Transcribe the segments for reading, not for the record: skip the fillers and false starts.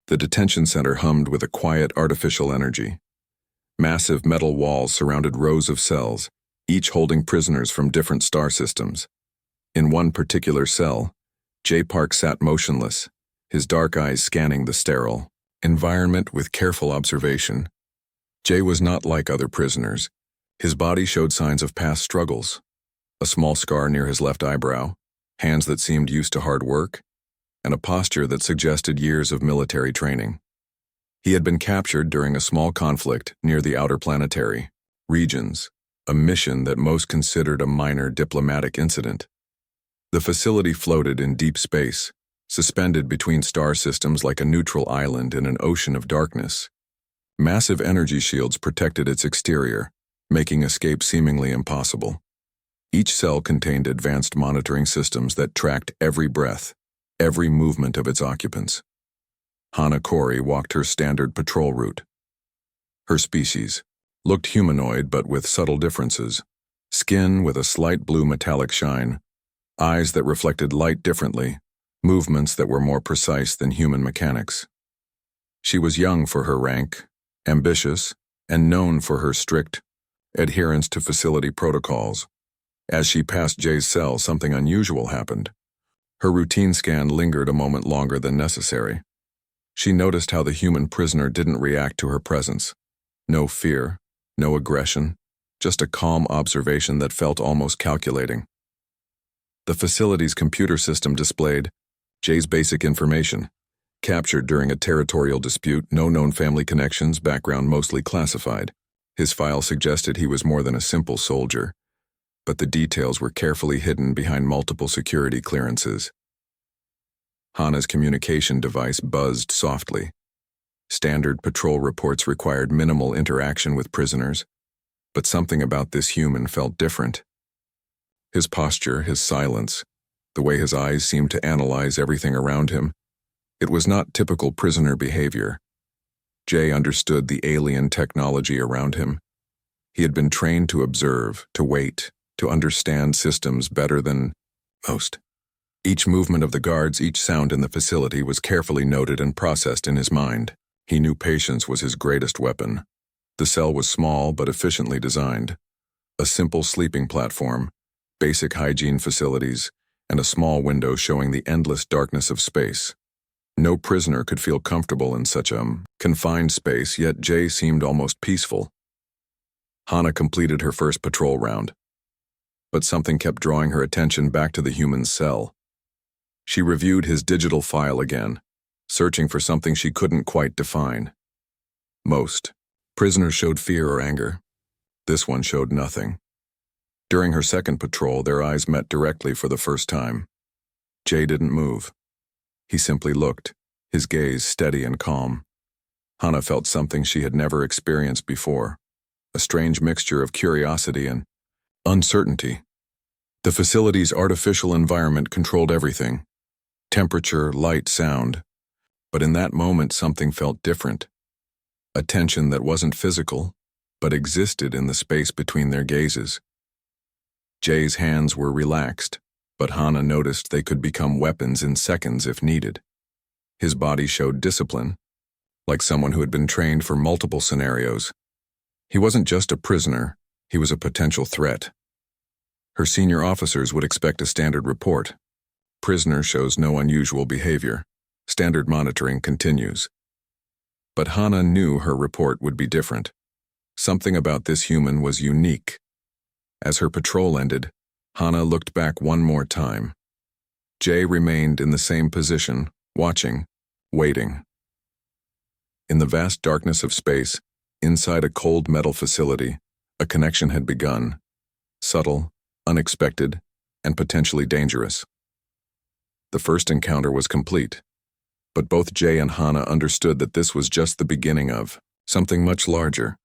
The detention center hummed with a quiet artificial energy. Massive metal walls surrounded rows of cells, each holding prisoners from different star systems. In one particular cell, J. Park sat motionless, his dark eyes scanning the sterile environment with careful observation. Jay was not like other prisoners. His body showed signs of past struggles. A small scar near his left eyebrow, hands that seemed used to hard work, and a posture that suggested years of military training. He had been captured during a small conflict near the outer planetary regions, a mission that most considered a minor diplomatic incident. The facility floated in deep space, suspended between star systems like a neutral island in an ocean of darkness. Massive energy shields protected its exterior, making escape seemingly impossible. Each cell contained advanced monitoring systems that tracked every breath, every movement of its occupants. Hana Kori walked her standard patrol route. Her species looked humanoid but with subtle differences. Skin with a slight blue metallic shine, eyes that reflected light differently, movements that were more precise than human mechanics. She was young for her rank, ambitious, and known for her strict adherence to facility protocols. As she passed Jay's cell, something unusual happened. Her routine scan lingered a moment longer than necessary. She noticed how the human prisoner didn't react to her presence. No fear, no aggression, just a calm observation that felt almost calculating. The facility's computer system displayed Jay's basic information, captured during a territorial dispute, no known family connections, background mostly classified. His file suggested he was more than a simple soldier, but the details were carefully hidden behind multiple security clearances. Hana's communication device buzzed softly. Standard patrol reports required minimal interaction with prisoners, but something about this human felt different. His posture, his silence, the way his eyes seemed to analyze everything around him. It was not typical prisoner behavior. Jay understood the alien technology around him. He had been trained to observe, to wait, to understand systems better than most. Each movement of the guards, each sound in the facility was carefully noted and processed in his mind. He knew patience was his greatest weapon. The cell was small but efficiently designed. A simple sleeping platform, basic hygiene facilities, and a small window showing the endless darkness of space. No prisoner could feel comfortable in such a confined space, yet Jay seemed almost peaceful. Hana completed her first patrol round, but something kept drawing her attention back to the human's cell. She reviewed his digital file again, searching for something she couldn't quite define. Most prisoners showed fear or anger. This one showed nothing. During her second patrol, their eyes met directly for the first time. Jay didn't move. He simply looked, his gaze steady and calm. Hana felt something she had never experienced before, a strange mixture of curiosity and uncertainty. The facility's artificial environment controlled everything: temperature, light, sound. But in that moment, something felt different. A tension that wasn't physical, but existed in the space between their gazes. Jay's hands were relaxed, but Hana noticed they could become weapons in seconds if needed. His body showed discipline, like someone who had been trained for multiple scenarios. He wasn't just a prisoner, he was a potential threat. Her senior officers would expect a standard report. Prisoner shows no unusual behavior. Standard monitoring continues. But Hana knew her report would be different. Something about this human was unique. As her patrol ended, Hana looked back one more time. Jay remained in the same position, watching, waiting. In the vast darkness of space, inside a cold metal facility, a connection had begun. Subtle, unexpected, and potentially dangerous. The first encounter was complete, but both Jay and Hana understood that this was just the beginning of something much larger.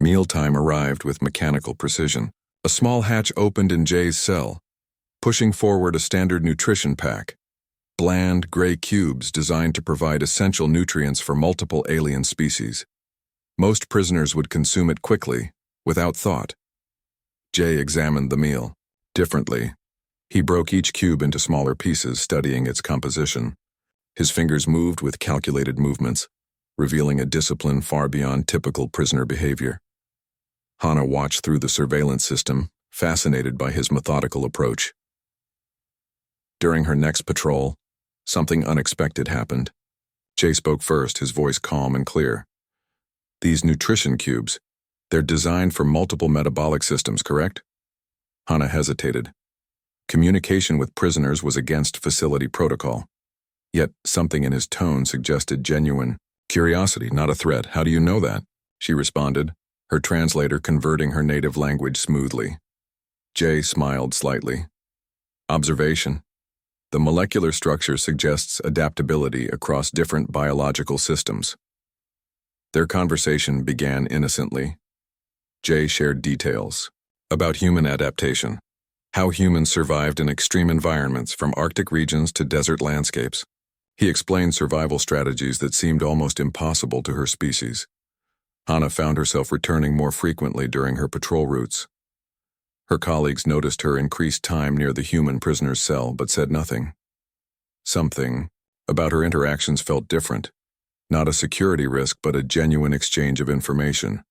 Mealtime arrived with mechanical precision. A small hatch opened in Jay's cell, pushing forward a standard nutrition pack. Bland, gray cubes designed to provide essential nutrients for multiple alien species. Most prisoners would consume it quickly, without thought. Jay examined the meal. Differently, he broke each cube into smaller pieces, studying its composition. His fingers moved with calculated movements, revealing a discipline far beyond typical prisoner behavior. Hana watched through the surveillance system, fascinated by his methodical approach. During her next patrol, something unexpected happened. Jay spoke first, his voice calm and clear. "These nutrition cubes, they're designed for multiple metabolic systems, correct?" Hana hesitated. Communication with prisoners was against facility protocol. Yet something in his tone suggested genuine curiosity, not a threat. "How do you know that?" she responded, her translator converting her native language smoothly. Jay smiled slightly. "Observation. The molecular structure suggests adaptability across different biological systems." Their conversation began innocently. Jay shared details about human adaptation, how humans survived in extreme environments from Arctic regions to desert landscapes. He explained survival strategies that seemed almost impossible to her species. Hana found herself returning more frequently during her patrol routes. Her colleagues noticed her increased time near the human prisoner's cell but said nothing. Something about her interactions felt different. Not a security risk, but a genuine exchange of information.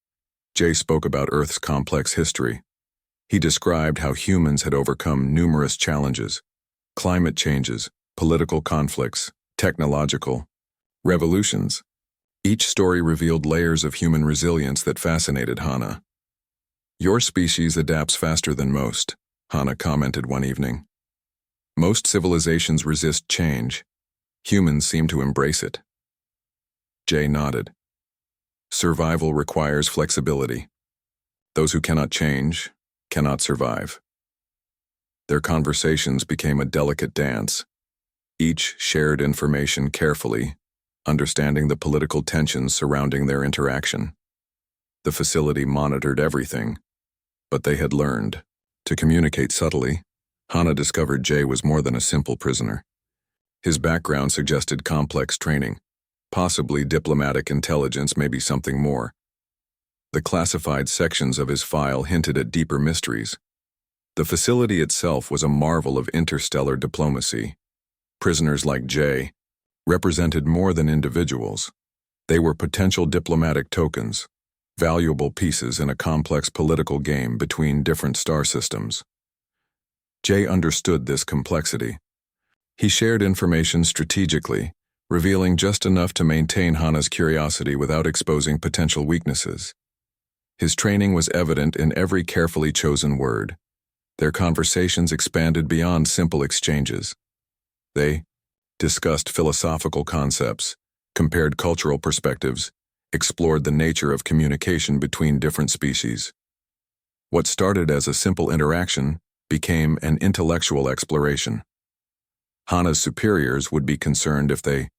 Jay spoke about Earth's complex history. He described how humans had overcome numerous challenges: climate changes, political conflicts, technological revolutions. Each story revealed layers of human resilience that fascinated Hana. "Your species adapts faster than most," Hana commented one evening. "Most civilizations resist change. Humans seem to embrace it." Jay nodded. "Survival requires flexibility. Those who cannot change cannot survive." Their conversations became a delicate dance. Each shared information carefully, understanding the political tensions surrounding their interaction. The facility monitored everything, but they had learned to communicate subtly. Hana discovered Jay was more than a simple prisoner. His background suggested complex training, possibly diplomatic intelligence, maybe something more. The classified sections of his file hinted at deeper mysteries. The facility itself was a marvel of interstellar diplomacy. Prisoners like Jay represented more than individuals. They were potential diplomatic tokens, valuable pieces in a complex political game between different star systems. Jay understood this complexity. He shared information strategically, revealing just enough to maintain Hana's curiosity without exposing potential weaknesses. His training was evident in every carefully chosen word. Their conversations expanded beyond simple exchanges. They discussed philosophical concepts, compared cultural perspectives, explored the nature of communication between different species. What started as a simple interaction became an intellectual exploration. Hana's superiors would be concerned if they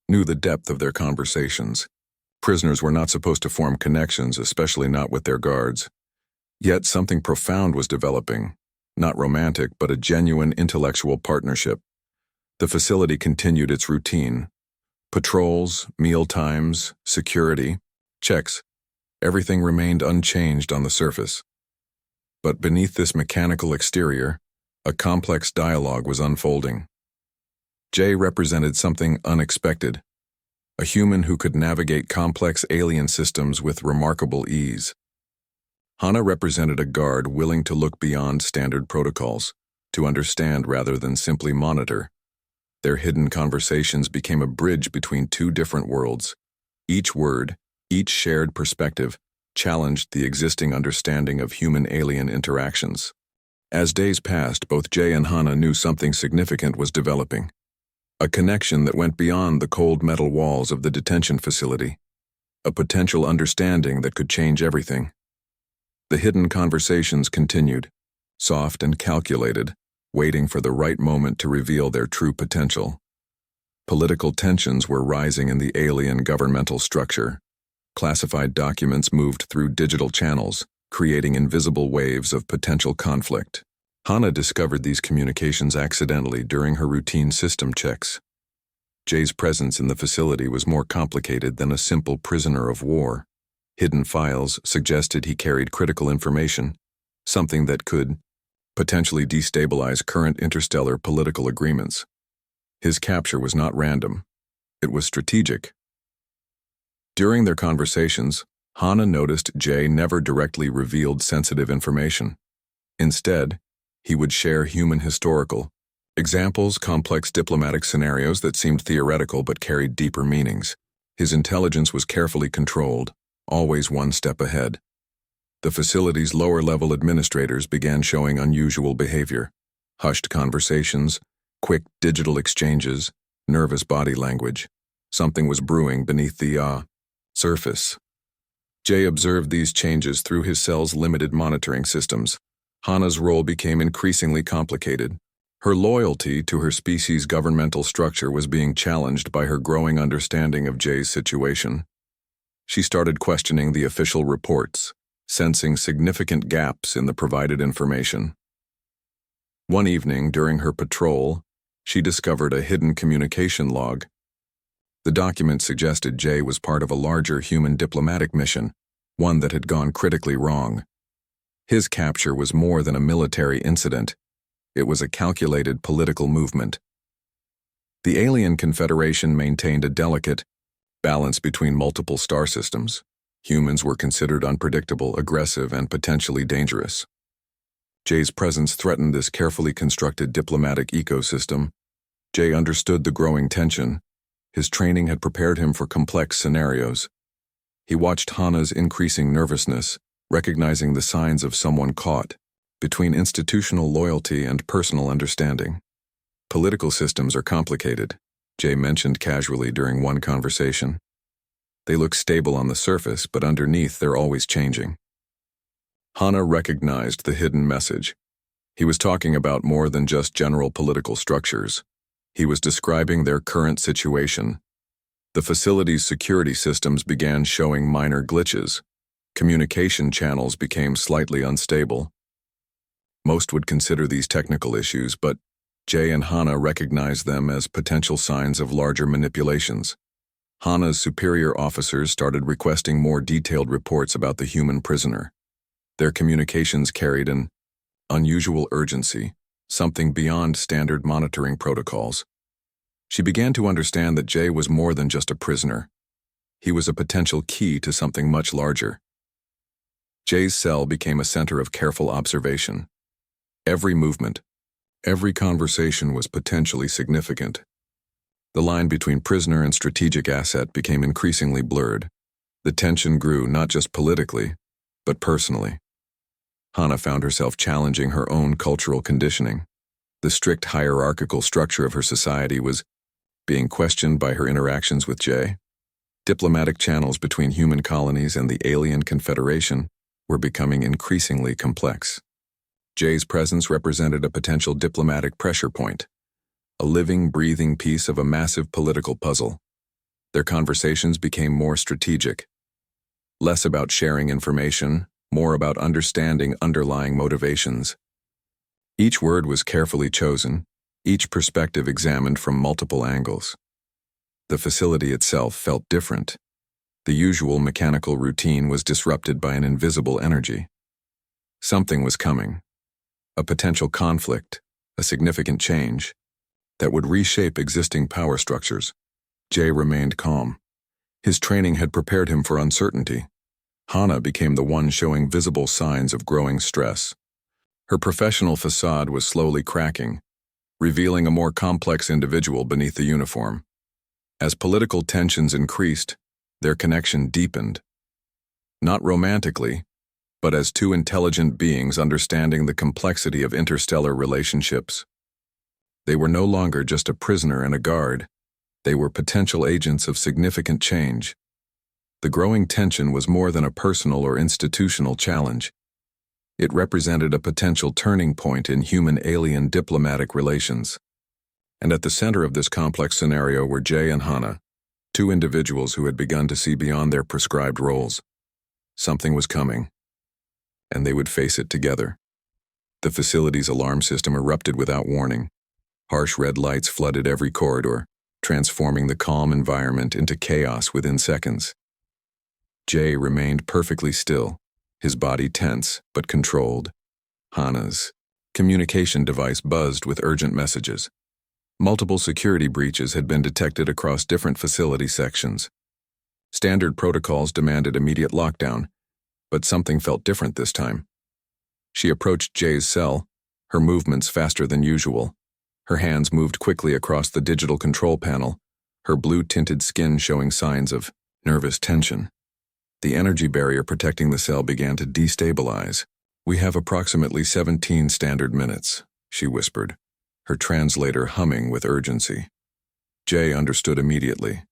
knew the depth of their conversations. Prisoners were not supposed to form connections, especially not with their guards. Yet something profound was developing, not romantic, but a genuine intellectual partnership. The facility continued its routine. Patrols, meal times, security, checks. Everything remained unchanged on the surface. But beneath this mechanical exterior, a complex dialogue was unfolding. Jay represented something unexpected, a human who could navigate complex alien systems with remarkable ease. Hana represented a guard willing to look beyond standard protocols, to understand rather than simply monitor. Their hidden conversations became a bridge between two different worlds. Each word, each shared perspective, challenged the existing understanding of human-alien interactions. As days passed, both Jay and Hana knew something significant was developing. A connection that went beyond the cold metal walls of the detention facility. A potential understanding that could change everything. The hidden conversations continued, soft and calculated, waiting for the right moment to reveal their true potential. Political tensions were rising in the alien governmental structure. Classified documents moved through digital channels, creating invisible waves of potential conflict. Hana discovered these communications accidentally during her routine system checks. Jay's presence in the facility was more complicated than a simple prisoner of war. Hidden files suggested he carried critical information, something that could potentially destabilize current interstellar political agreements. His capture was not random. It was strategic. During their conversations, Hana noticed Jay never directly revealed sensitive information. Instead, he would share human historical examples, complex diplomatic scenarios that seemed theoretical but carried deeper meanings. His intelligence was carefully controlled, always one step ahead. The facility's lower-level administrators began showing unusual behavior: hushed conversations, quick digital exchanges, nervous body language. Something was brewing beneath the surface. Jay observed these changes through his cell's limited monitoring systems. Hana's role became increasingly complicated. Her loyalty to her species' governmental structure was being challenged by her growing understanding of Jay's situation. She started questioning the official reports, sensing significant gaps in the provided information. One evening, during her patrol, she discovered a hidden communication log. The document suggested Jay was part of a larger human diplomatic mission, one that had gone critically wrong. His capture was more than a military incident. It was a calculated political movement. The alien confederation maintained a delicate balance between multiple star systems. Humans were considered unpredictable, aggressive, and potentially dangerous. Jay's presence threatened this carefully constructed diplomatic ecosystem. Jay understood the growing tension. His training had prepared him for complex scenarios. He watched Hana's increasing nervousness, recognizing the signs of someone caught between institutional loyalty and personal understanding. Political systems are complicated, Jay mentioned casually during one conversation. They look stable on the surface, but underneath they're always changing. Hana recognized the hidden message. He was talking about more than just general political structures. He was describing their current situation. The facility's security systems began showing minor glitches. Communication channels became slightly unstable. Most would consider these technical issues, but Jay and Hana recognized them as potential signs of larger manipulations. Hana's superior officers started requesting more detailed reports about the human prisoner. Their communications carried an unusual urgency, something beyond standard monitoring protocols. She began to understand that Jay was more than just a prisoner. He was a potential key to something much larger. Jay's cell became a center of careful observation. Every movement, every conversation was potentially significant. The line between prisoner and strategic asset became increasingly blurred. The tension grew not just politically, but personally. Hana found herself challenging her own cultural conditioning. The strict hierarchical structure of her society was being questioned by her interactions with Jay. Diplomatic channels between human colonies and the alien confederation were becoming increasingly complex. Jay's presence represented a potential diplomatic pressure point, a living, breathing piece of a massive political puzzle. Their conversations became more strategic, less about sharing information, more about understanding underlying motivations. Each word was carefully chosen, each perspective examined from multiple angles. The facility itself felt different. The usual mechanical routine was disrupted by an invisible energy. Something was coming. A potential conflict, a significant change, that would reshape existing power structures. Jay remained calm. His training had prepared him for uncertainty. Hana became the one showing visible signs of growing stress. Her professional facade was slowly cracking, revealing a more complex individual beneath the uniform. As political tensions increased, their connection deepened. Not romantically, but as two intelligent beings understanding the complexity of interstellar relationships. They were no longer just a prisoner and a guard. They were potential agents of significant change. The growing tension was more than a personal or institutional challenge. It represented a potential turning point in human-alien diplomatic relations. And at the center of this complex scenario were Jay and Hana, two individuals who had begun to see beyond their prescribed roles. Something was coming, and they would face it together. The facility's alarm system erupted without warning. Harsh red lights flooded every corridor, transforming the calm environment into chaos within seconds. Jay remained perfectly still, his body tense but controlled. Hana's communication device buzzed with urgent messages. Multiple security breaches had been detected across different facility sections. Standard protocols demanded immediate lockdown, but something felt different this time. She approached Jay's cell, her movements faster than usual. Her hands moved quickly across the digital control panel, her blue-tinted skin showing signs of nervous tension. The energy barrier protecting the cell began to destabilize. "We have approximately 17 standard minutes," she whispered, her translator humming with urgency. Jay understood immediately.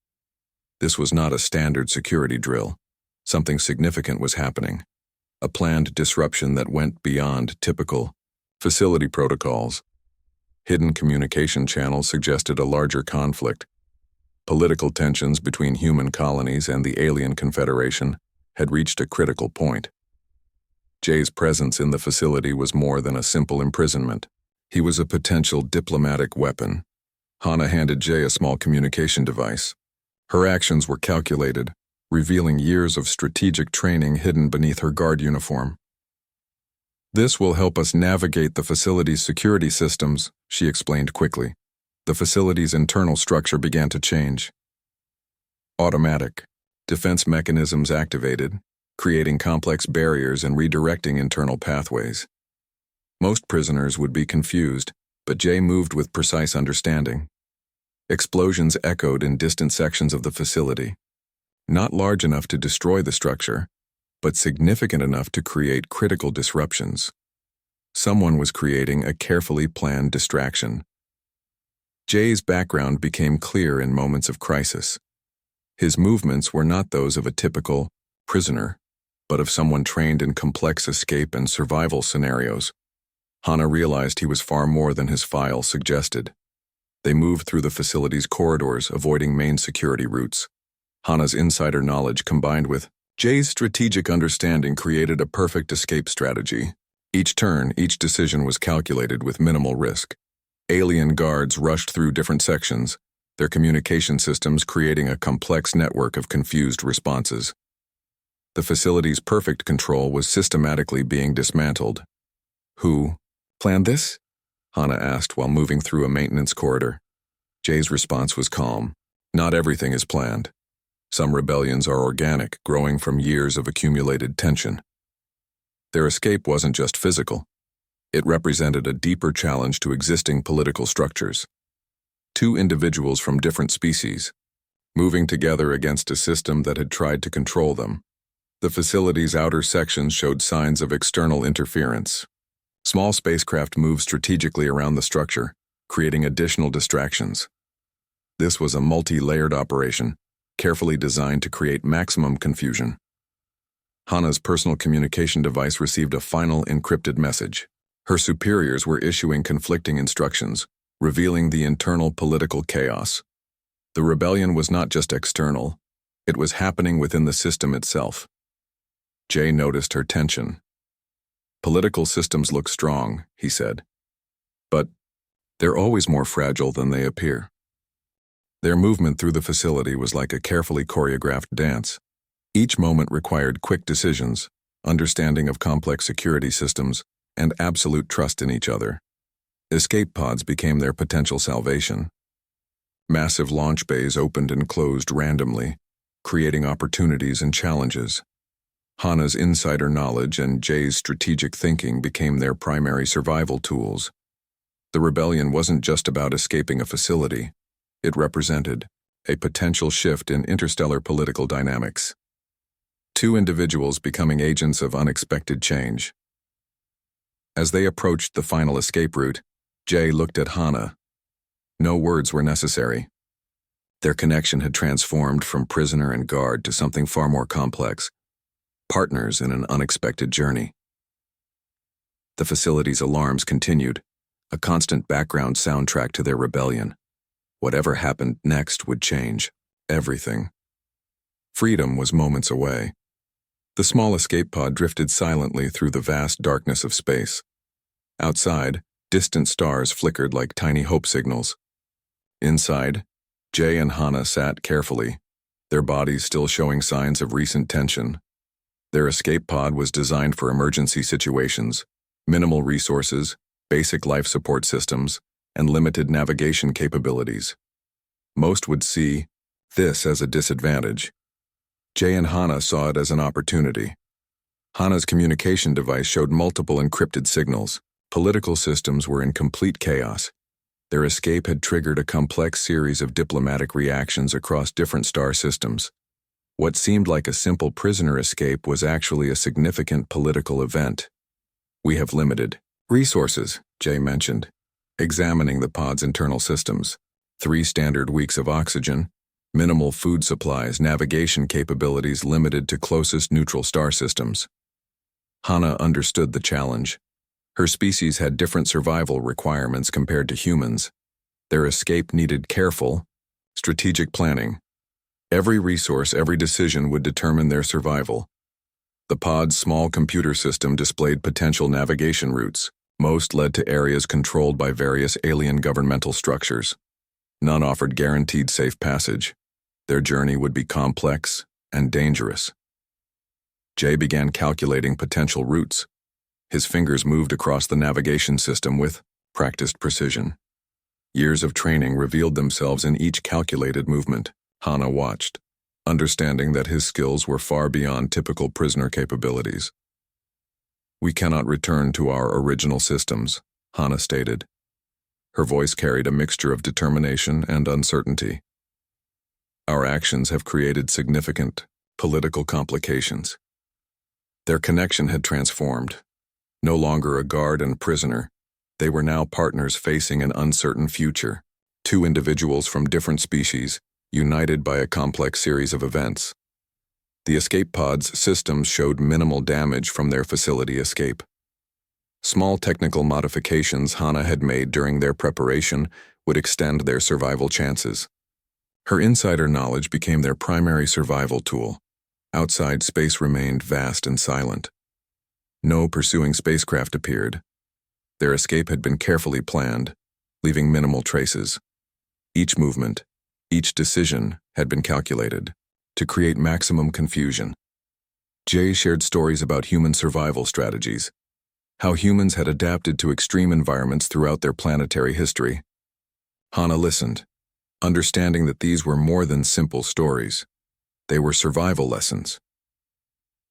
This was not a standard security drill. Something significant was happening. A planned disruption that went beyond typical facility protocols. Hidden communication channels suggested a larger conflict. Political tensions between human colonies and the alien confederation had reached a critical point. Jay's presence in the facility was more than a simple imprisonment. He was a potential diplomatic weapon. Hana handed Jay a small communication device. Her actions were calculated, revealing years of strategic training hidden beneath her guard uniform. "This will help us navigate the facility's security systems," she explained quickly. The facility's internal structure began to change. Automatic defense mechanisms activated, creating complex barriers and redirecting internal pathways. Most prisoners would be confused, but Jay moved with precise understanding. Explosions echoed in distant sections of the facility, not large enough to destroy the structure, but significant enough to create critical disruptions. Someone was creating a carefully planned distraction. Jay's background became clear in moments of crisis. His movements were not those of a typical prisoner, but of someone trained in complex escape and survival scenarios. Hana realized he was far more than his file suggested. They moved through the facility's corridors, avoiding main security routes. Hana's insider knowledge combined with Jay's strategic understanding created a perfect escape strategy. Each turn, each decision was calculated with minimal risk. Alien guards rushed through different sections, their communication systems creating a complex network of confused responses. The facility's perfect control was systematically being dismantled. "Who planned this?" Hana asked while moving through a maintenance corridor. Jay's response was calm. "Not everything is planned. Some rebellions are organic, growing from years of accumulated tension." Their escape wasn't just physical. It represented a deeper challenge to existing political structures. Two individuals from different species, moving together against a system that had tried to control them. The facility's outer sections showed signs of external interference. Small spacecraft moved strategically around the structure, creating additional distractions. This was a multi-layered operation, carefully designed to create maximum confusion. Hana's personal communication device received a final encrypted message. Her superiors were issuing conflicting instructions, revealing the internal political chaos. The rebellion was not just external, it was happening within the system itself. Jay noticed her tension. "Political systems look strong," he said. "But they're always more fragile than they appear." Their movement through the facility was like a carefully choreographed dance. Each moment required quick decisions, understanding of complex security systems, and absolute trust in each other. Escape pods became their potential salvation. Massive launch bays opened and closed randomly, creating opportunities and challenges. Hana's insider knowledge and Jay's strategic thinking became their primary survival tools. The rebellion wasn't just about escaping a facility. It represented a potential shift in interstellar political dynamics. Two individuals becoming agents of unexpected change. As they approached the final escape route, Jay looked at Hana. No words were necessary. Their connection had transformed from prisoner and guard to something far more complex. Partners in an unexpected journey. The facility's alarms continued, a constant background soundtrack to their rebellion. Whatever happened next would change everything. Freedom was moments away. The small escape pod drifted silently through the vast darkness of space. Outside, distant stars flickered like tiny hope signals. Inside, Jay and Hana sat carefully, their bodies still showing signs of recent tension. Their escape pod was designed for emergency situations, minimal resources, basic life support systems, and limited navigation capabilities. Most would see this as a disadvantage. Jay and Hana saw it as an opportunity. Hana's communication device showed multiple encrypted signals. Political systems were in complete chaos. Their escape had triggered a complex series of diplomatic reactions across different star systems. What seemed like a simple prisoner escape was actually a significant political event. "We have limited resources," Jay mentioned, examining the pod's internal systems. 3 standard weeks of oxygen, minimal food supplies, navigation capabilities limited to closest neutral star systems. Hana understood the challenge. Her species had different survival requirements compared to humans. Their escape needed careful, strategic planning. Every resource, every decision would determine their survival. The pod's small computer system displayed potential navigation routes. Most led to areas controlled by various alien governmental structures. None offered guaranteed safe passage. Their journey would be complex and dangerous. Jay began calculating potential routes. His fingers moved across the navigation system with practiced precision. Years of training revealed themselves in each calculated movement. Hana watched, understanding that his skills were far beyond typical prisoner capabilities. "We cannot return to our original systems," Hana stated. Her voice carried a mixture of determination and uncertainty. "Our actions have created significant political complications." Their connection had transformed. No longer a guard and prisoner, they were now partners facing an uncertain future. 2 individuals from different species, united by a complex series of events. The escape pod's systems showed minimal damage from their facility escape. Small technical modifications Hana had made during their preparation would extend their survival chances. Her insider knowledge became their primary survival tool. Outside, space remained vast and silent. No pursuing spacecraft appeared. Their escape had been carefully planned, leaving minimal traces. Each movement, each decision had been calculated to create maximum confusion. Jay shared stories about human survival strategies, how humans had adapted to extreme environments throughout their planetary history. Hana listened, understanding that these were more than simple stories. They were survival lessons.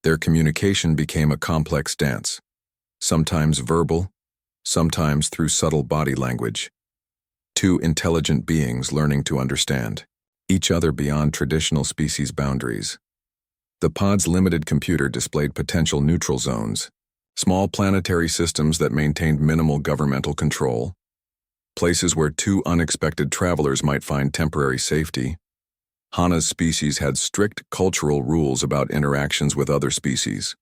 Their communication became a complex dance, sometimes verbal, sometimes through subtle body language. 2 intelligent beings learning to understand each other beyond traditional species boundaries. The pod's limited computer displayed potential neutral zones, small planetary systems that maintained minimal governmental control, places where 2 unexpected travelers might find temporary safety. Hana's species had strict cultural rules about interactions with other species.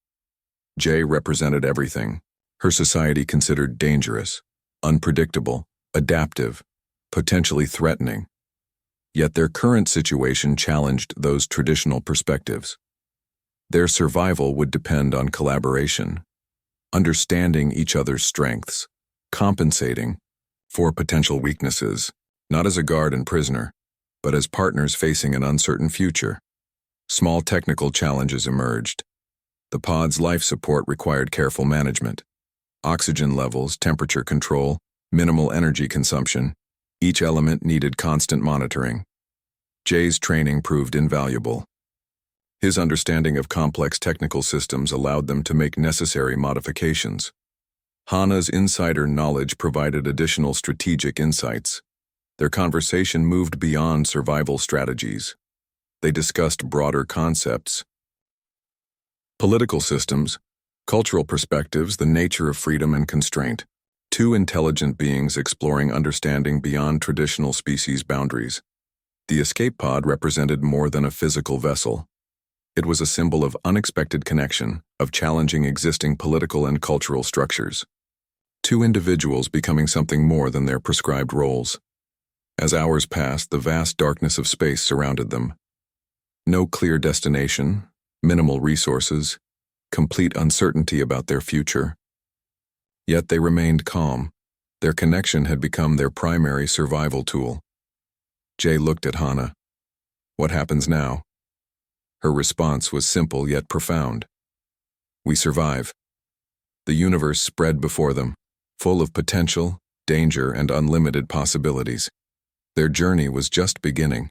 Jay represented everything. Her society considered dangerous, unpredictable, adaptive, potentially threatening. Yet their current situation challenged those traditional perspectives. Their survival would depend on collaboration, understanding each other's strengths, compensating for potential weaknesses, not as a guard and prisoner, but as partners facing an uncertain future. Small technical challenges emerged. The pod's life support required careful management. Oxygen levels, temperature control, minimal energy consumption. Each element needed constant monitoring. Jay's training proved invaluable. His understanding of complex technical systems allowed them to make necessary modifications. Hana's insider knowledge provided additional strategic insights. Their conversation moved beyond survival strategies. They discussed broader concepts: political systems, cultural perspectives, the nature of freedom and constraint. 2 intelligent beings exploring understanding beyond traditional species boundaries. The escape pod represented more than a physical vessel. It was a symbol of unexpected connection, of challenging existing political and cultural structures. 2 individuals becoming something more than their prescribed roles. As hours passed, the vast darkness of space surrounded them. No clear destination, minimal resources, complete uncertainty about their future. Yet they remained calm. Their connection had become their primary survival tool. Jay looked at Hana. "What happens now?" Her response was simple yet profound. "We survive." The universe spread before them, full of potential, danger, and unlimited possibilities. Their journey was just beginning.